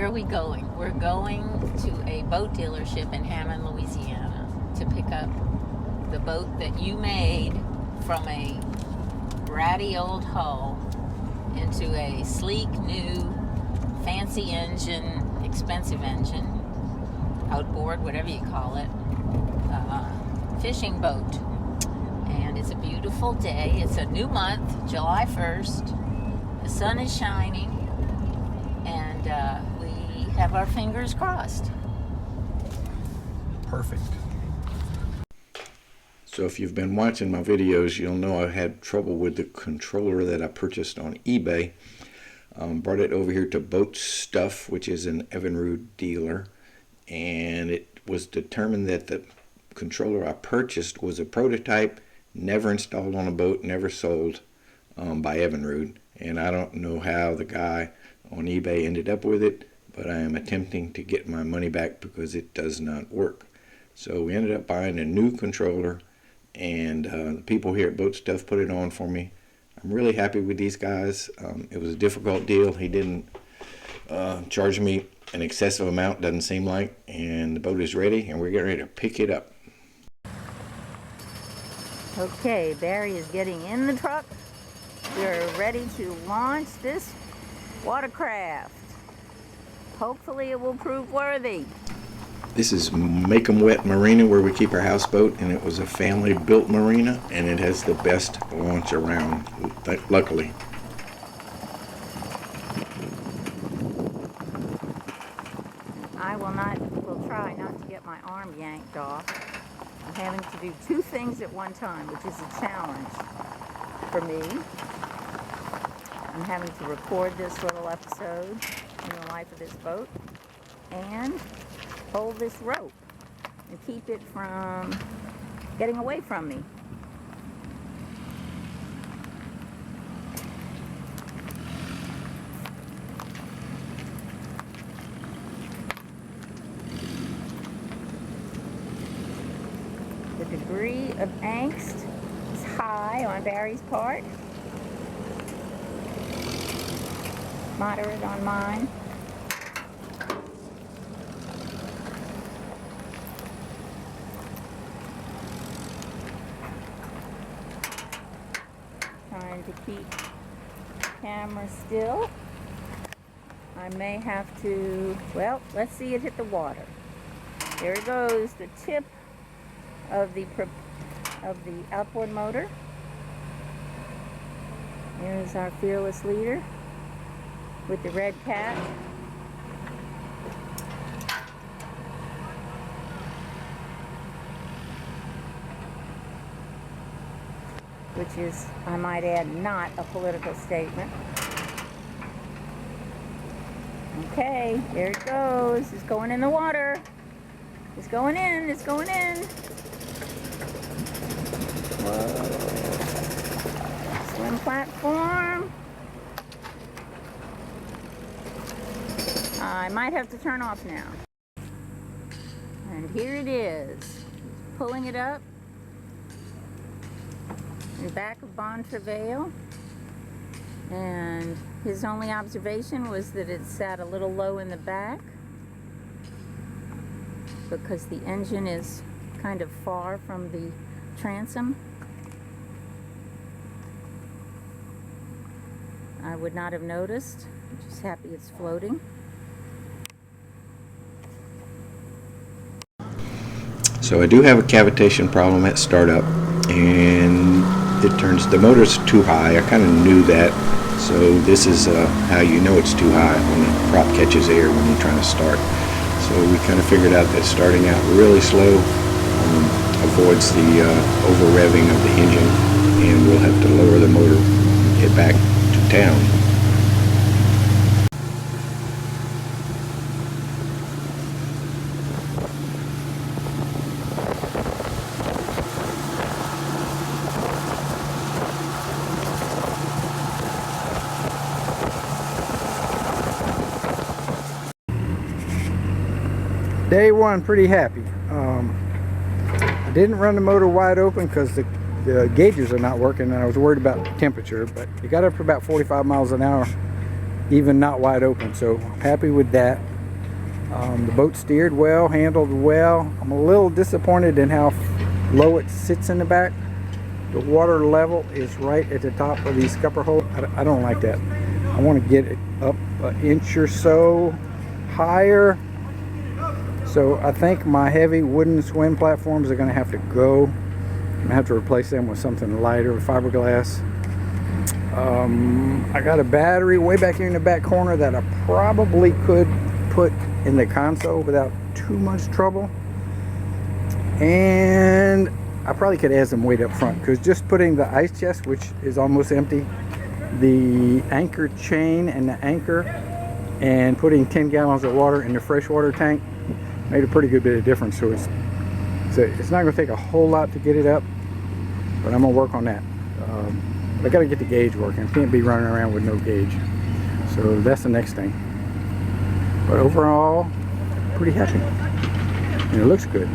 Where are we going? We're going to a boat dealership in Hammond, Louisiana to pick up the boat that you made from a ratty old hull into a sleek, new, fancy engine, expensive engine, outboard, whatever you call it, fishing boat. And it's a beautiful day. It's a new month, July 1st. The sun is shining, and we have our fingers crossed. Perfect. So if you've been watching my videos, you'll know I had trouble with the controller that I purchased on eBay. Brought it over here to Boat Stuff, which is an Evinrude dealer, and it was determined that the controller I purchased was a prototype, never installed on a boat, never sold by Evinrude. And I don't know how the guy on eBay ended up with it, but I am attempting to get my money back because it does not work. So we ended up buying a new controller, and the people here at Boat Stuff put it on for me. I'm really happy with these guys. It was a difficult deal. He didn't charge me an excessive amount, doesn't seem like, and the boat is ready, and we're getting ready to pick it up. Okay, Barry is getting in the truck. We're ready to launch this watercraft. Hopefully it will prove worthy. This is Make 'em Wet Marina, where we keep our houseboat, and it was a family-built marina, and it has the best launch around, luckily. I will try not to get my arm yanked off. I'm having to do two things at one time, which is a challenge for me. I'm having to record this little episode in the life of this boat and hold this rope and keep it from getting away from me. The degree of angst is high on Barry's part, moderate on mine. Trying to keep the camera still. I may have to, well, let's see it hit the water. There it goes, the tip of the outboard motor. There's our fearless leader with the red cat. Which is, I might add, not a political statement. Okay, there it goes. It's going in the water. It's going in. It's going in. Whoa. Swim platform. I might have to turn off now. And here it is. Pulling it up. In back of Bon Travail, and his only observation was that it sat a little low in the back because the engine is kind of far from the transom. I would not have noticed. I'm just happy it's floating. So I do have a cavitation problem at startup, and it turns, the motor's too high. I kind of knew that, so this is how you know it's too high, when the prop catches air when you're trying to start. So we kind of figured out that starting out really slow avoids the over revving of the engine, and we'll have to lower the motor and get back to town. Day one, pretty happy. I didn't run the motor wide open because the gauges are not working, and I was worried about the temperature, but it got up to about 45 miles an hour, even not wide open, so happy with that. The boat steered well, handled well. I'm a little disappointed in how low it sits in the back. The water level is right at the top of these scupper holes. I don't like that. I want to get it up an inch or so higher. So I think my heavy wooden swim platforms are going to have to go. I'm going to have to replace them with something lighter, fiberglass. I got a battery way back here in the back corner that I probably could put in the console without too much trouble. And I probably could add some weight up front, because just putting the ice chest, which is almost empty, the anchor chain and the anchor, and putting 10 gallons of water in the freshwater tank made a pretty good bit of difference. So it's not going to take a whole lot to get it up, but I'm going to work on that. I got to get the gauge working. I can't be running around with no gauge. So that's the next thing. But overall, pretty happy. And it looks good.